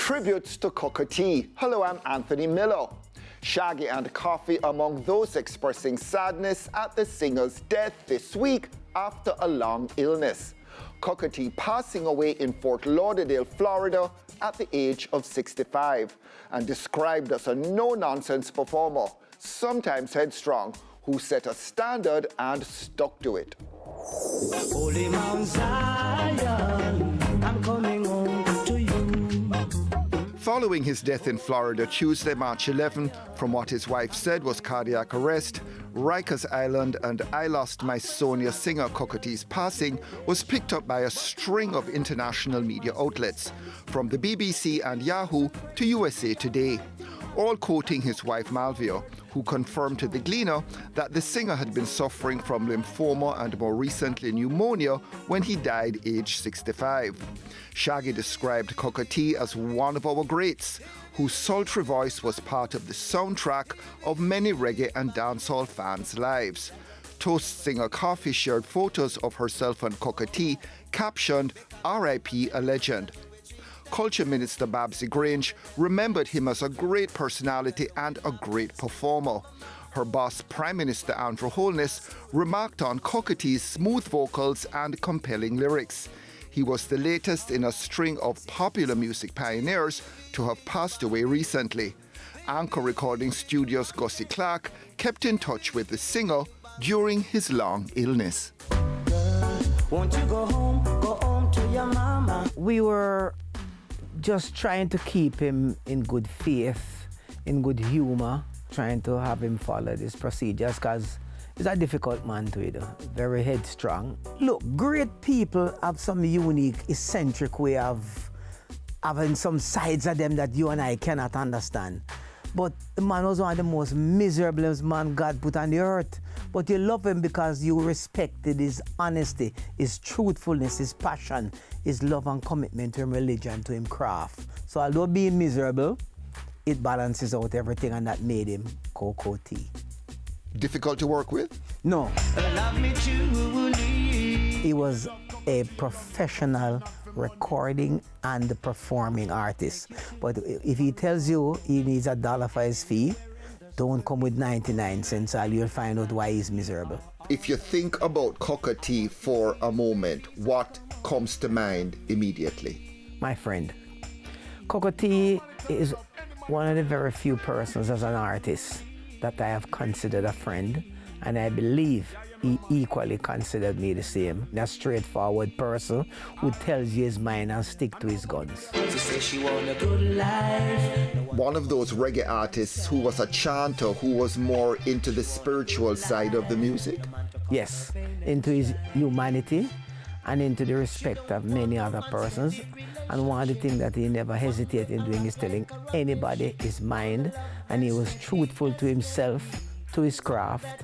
Tributes to Cocoa Tea. Hello, I'm Anthony Miller. Shaggy and Coffee among those expressing sadness at the singer's death this week after a long illness. Cocoa Tea passing away in Fort Lauderdale, Florida at the age of 65 and described as a no-nonsense performer, sometimes headstrong, who set a standard and stuck to it. Holy Mount Zion, I'm coming home to you. Following his death in Florida Tuesday, March 11, from what his wife said was cardiac arrest, Rikers Island and I Lost My Sonia singer Cocoa Tea's passing was picked up by a string of international media outlets, from the BBC and Yahoo to USA Today, all quoting his wife Malvia, who confirmed to the Gleaner that the singer had been suffering from lymphoma and more recently pneumonia when he died aged 65. Shaggy described Cocoa Tea as one of our greats, whose sultry voice was part of the soundtrack of many reggae and dancehall fans' lives. Toast singer Coffee shared photos of herself and Cocoa Tea, captioned, "R.I.P. a legend." Culture Minister Babsy Grange remembered him as a great personality and a great performer. Her boss, Prime Minister Andrew Holness, remarked on Cocoa Tea's smooth vocals and compelling lyrics. He was the latest in a string of popular music pioneers to have passed away recently. Anchor Recording Studios' Gussie Clark kept in touch with the singer during his long illness. Girl, won't you go home to your mama? We were just trying to keep him in good faith, in good humor, trying to have him follow these procedures because he's a difficult man to do, very headstrong. Look, great people have some unique, eccentric way of having some sides of them that you and I cannot understand. But the man was one of the most miserable man God put on the earth. But you love him because you respected his honesty, his truthfulness, his passion, his love and commitment to him religion, to him craft. So although being miserable, it balances out everything, and that made him Cocoa Tea. Difficult to work with? No. Love me truly. He was a professional recording and performing artist. But if he tells you he needs $1 for his fee, don't come with 99 cents, or you'll find out why he's miserable. If you think about Cocoa Tea for a moment, what comes to mind immediately? My friend, Cocoa Tea is one of the very few persons as an artist that I have considered a friend, and I believe he equally considered me the same. A straightforward person who tells you his mind and stick to his guns. She says she want a good life. One of those reggae artists who was a chanter, who was more into the spiritual side of the music? Yes, into his humanity and into the respect of many other persons. And one of the things that he never hesitated in doing is telling anybody his mind, and he was truthful to himself, to his craft.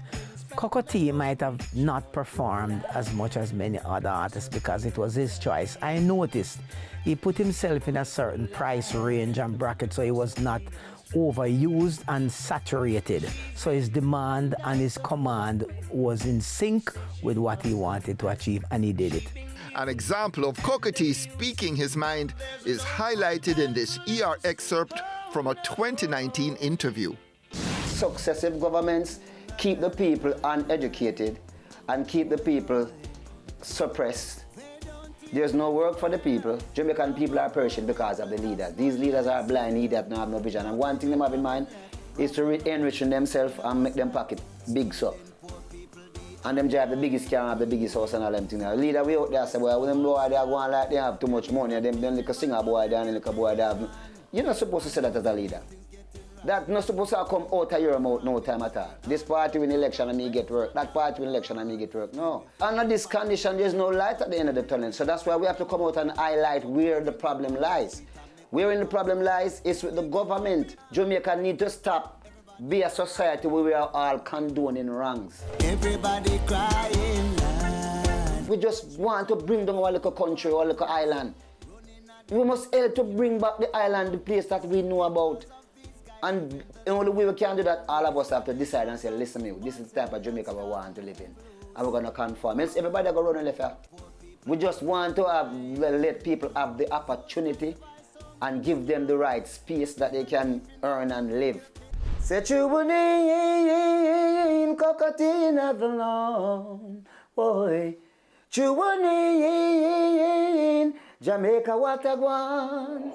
Cocoa Tea might have not performed as much as many other artists because it was his choice. I noticed he put himself in a certain price range and bracket, so he was not overused and saturated. So his demand and his command was in sync with what he wanted to achieve, and he did it. An example of Cocoa Tea speaking his mind is highlighted in this ER excerpt from a 2019 interview. Successive governments keep the people uneducated and keep the people suppressed. There's no work for the people. Jamaican people are perishing because of the leaders. These leaders are blind, idiots, don't have no vision. And one thing they have in mind is to enrich themselves and make them pocket big so. And them drive the biggest car and have the biggest house and all them things. The leader we out there say, well, when them boy they are going like they have too much money, and them like a singer boy there and like a boy there. You're not supposed to say that as a leader. That's not supposed to come out of your mouth no time at all. This party win election and me get work. That party win election and me get work. No. Under this condition, there's no light at the end of the tunnel. So that's why we have to come out and highlight where the problem lies. Wherein the problem lies is with the government. Jamaica need to stop be a society where we are all condoning wrongs. Everybody crying. We just want to bring down our little country, our little island. We must help to bring back the island, the place that we know about. And the only way we can do that, all of us have to decide and say, listen me, this is the type of Jamaica we want to live in. And we're going to conform. It's everybody going to run and left here. We just want to let people have the opportunity and give them the right space that they can earn and live. Say Chubunin, cockatoo of the lawn, boy. Chubunin, Jamaica, what a guan.